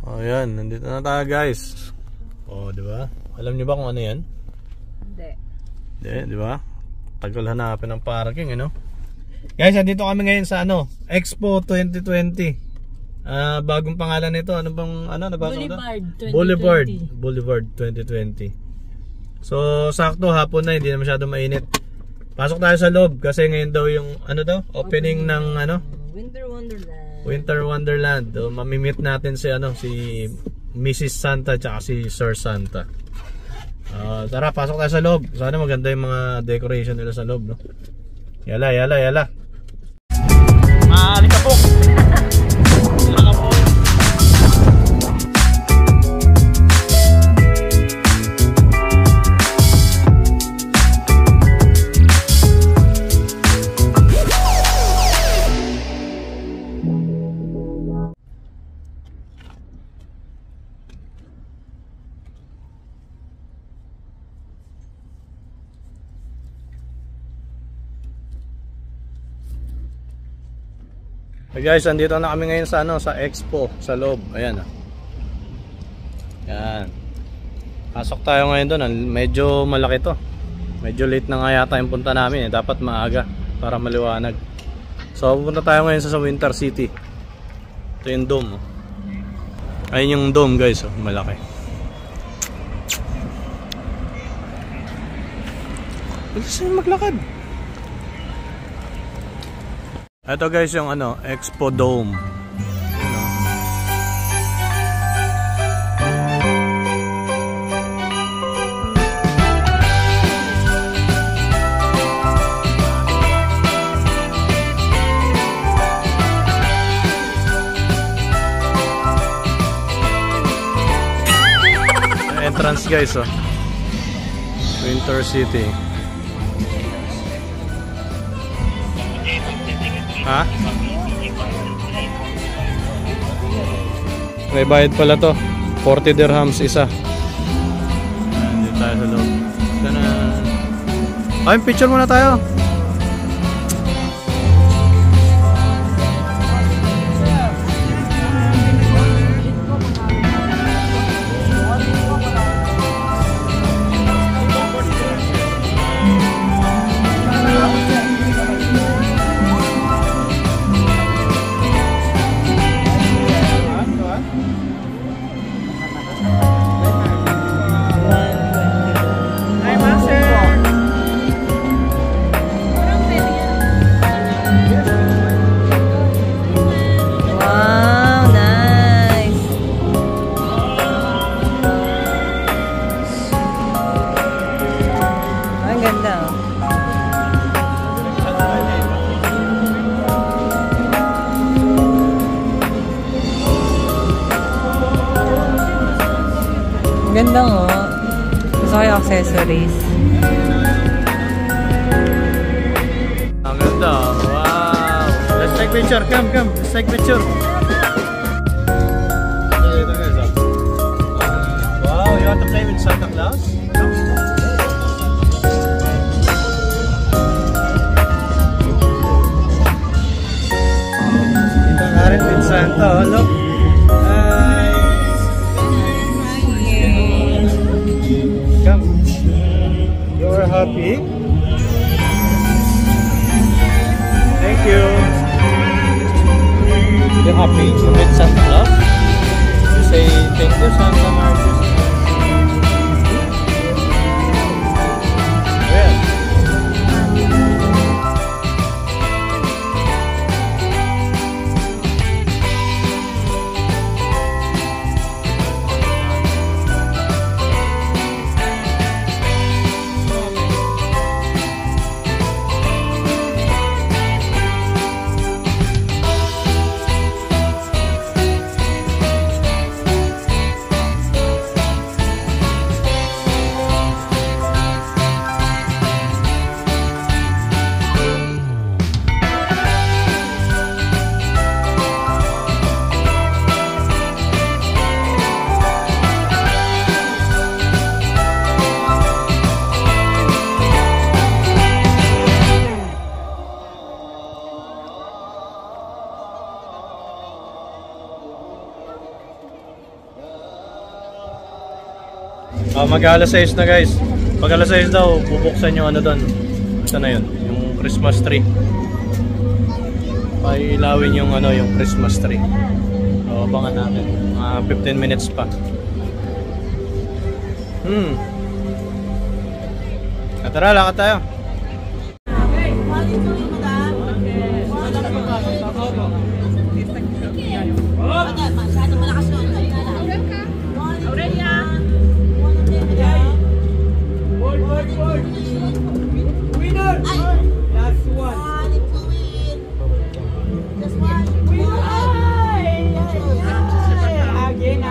Oh, yan. Nandito na tayo, guys. Oh, di ba? Alam niyo ba kung ano yan? Hindi. Di ba? Tagal hanapin ng parking, ano? Guys, nandito kami ngayon sa Expo 2020. Bagong pangalan nito. Ano bang Boulevard 2020. So, sakto hapon na, hindi na masyado mainit. Pasok tayo sa loob kasi ngayon daw yung opening ng Winter Wonderland. Winter Wonderland. Mamimit natin si Mrs. Santa at si Sir Santa. Tara, pasok tayo sa loob. Sana maganda yung mga decoration nila sa loob, no? Yala. Maaari ka po. Hey guys, andito na kami ngayon sa Expo, sa loob. Ayan. Yan. Pasok tayo ngayon doon. Medyo malaki to. Medyo late na nga yata yung punta namin. Dapat maaga para maliwanag. So pupunta tayo ngayon sa Winter City. Ito yung dome. Ayun yung dome, guys. Malaki. Gusto nyo maglakad. Ito guys yung Expo Dome. Entrance guys, Winter City. Ha? May bayad pala to. 40 dirhams isa. Dito tayo sa loob. Ay, picture muna tayo. Ganda nga. Gusto ko yung accessories. Ang ganda. Wow. Let's take picture. Come. Let's take picture. Wow, you want to play with Santa Claus? Ito nga rin with Santa. Look. You're happy? Thank you. You happy? Mag-alas 6 na guys. Pag alas 6 daw, bubuksan yung ano doon. Ito na yun, yung Christmas tree. Pailawin yung ano, yung Christmas tree. So, abangan natin. 15 minutes pa. Tara, lakad tayo. Masyado malakas yun. Aurelia! Winner! Last one! Just one! Again!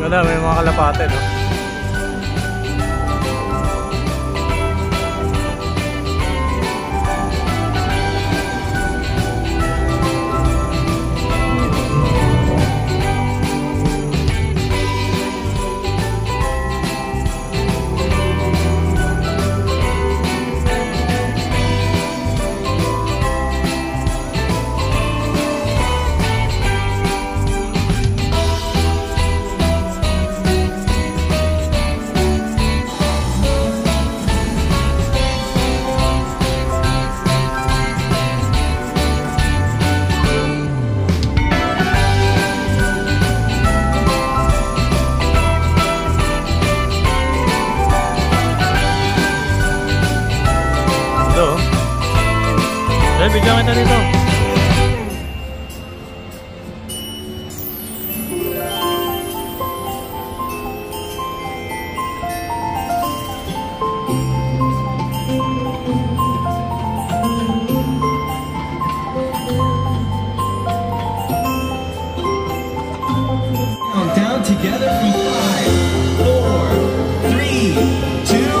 Ganda, may mga kalapate, no? Bigyan kita nito. Down together from 5, 4, 3, 2,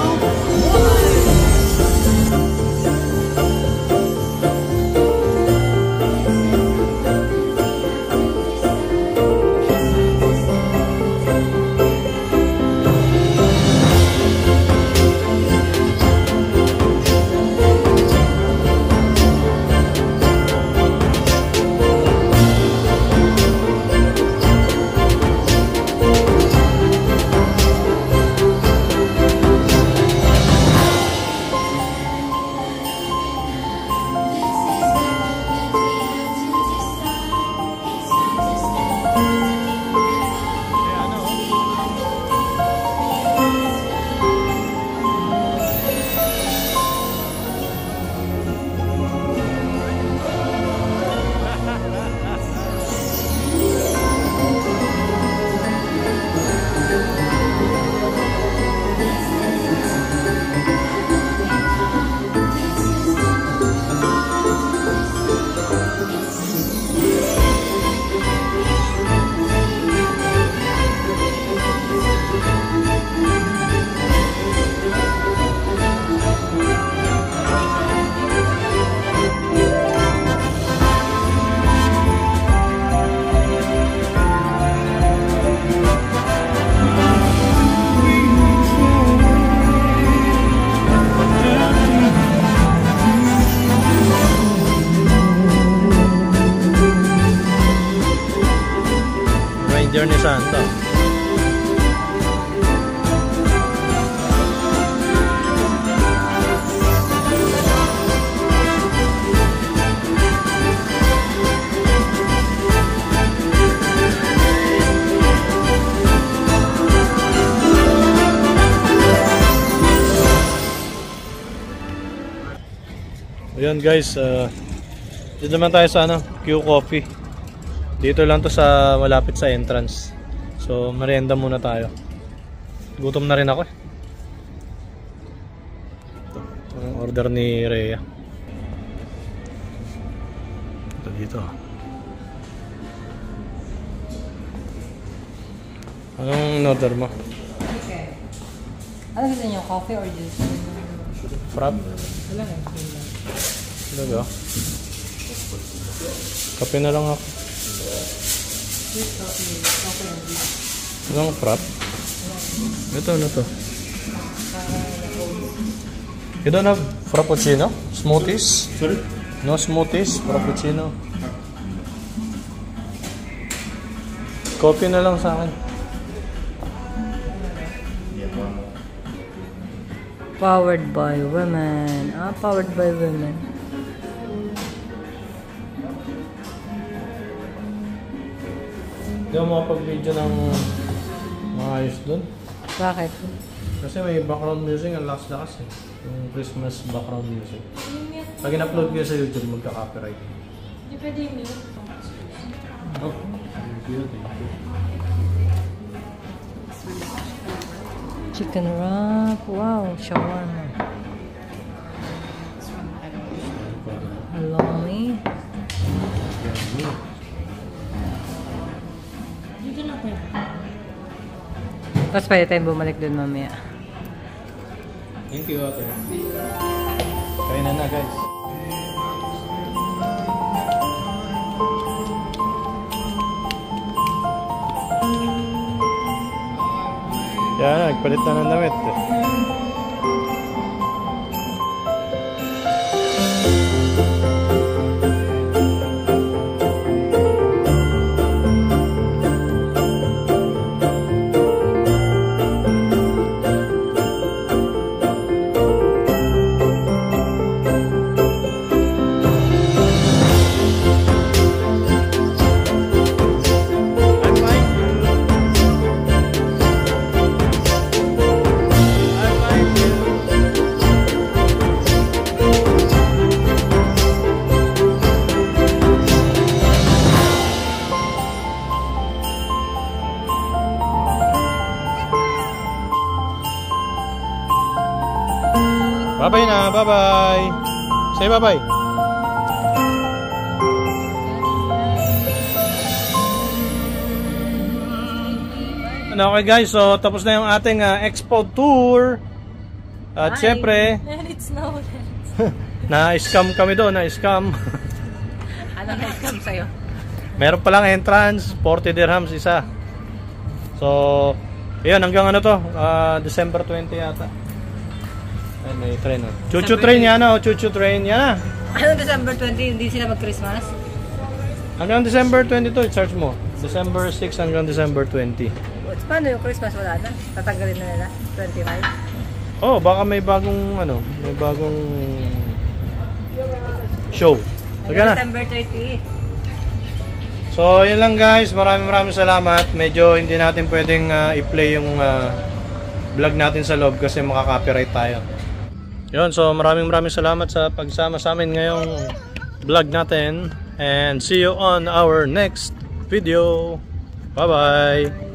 Reindeer ni Santa. Ayan guys, dito naman tayo sa ano, Q Coffee. Dito lang to sa malapit sa entrance. So merienda muna tayo. Gutom na rin ako. Ito, ang order ni Rhea. Ito dito. Anong order mo? Okay. Ano gusto niyo? Coffee or juice? Frap? Wala lang. Talaga? Kape na lang ako. Anong frap? Ito, ano to? You don't have frappuccino? Smoothies? Sorry? No smoothies? Frappuccino? Coffee na lang sa akin. Powered by women. Powered by women. Hindi ako makapag-video ng mga ayos doon. Bakit? Kasi may background music, ang lakas-lakas eh. Yung Christmas background music. Pag in-upload ko sa YouTube, magka-copyright. Hindi pwede yung mute. Oh, thank you. Chicken wrap. Wow, shawarma. Halloumi. Dito na po. Tapos pwede tayong bumalik dun mamaya. Thank you, ate. Kaya na guys. Yan na, nagpalit na ng damit. Bye-bye na, bye-bye. Say bye-bye. Okay guys, so tapos na yung ating expo tour. At syempre, And it's no. na-scam kami doon, na-scam. Ano na-scam sa'yo? Meron palang entrance, 40 dirhams isa. So, yun, hanggang ano to, December 20 yata. Ay, may train. Chuchu train yan, chuchu train yan. Ano December 20? Hindi sila mag-Christmas? Hanggang December 22, search mo. December 6 hanggang December 20. Paano yung Christmas? Wala na? Tatanggalin na nila? 25? Oh, baka may bagong may bagong show. Sige na. December 30. So, yun lang guys. Maraming salamat. Medyo hindi natin pwedeng i-play yung vlog natin sa loob kasi makaka-copyright tayo. Yun, so maraming salamat sa pagsama sa amin ngayong vlog natin. And see you on our next video. Bye-bye!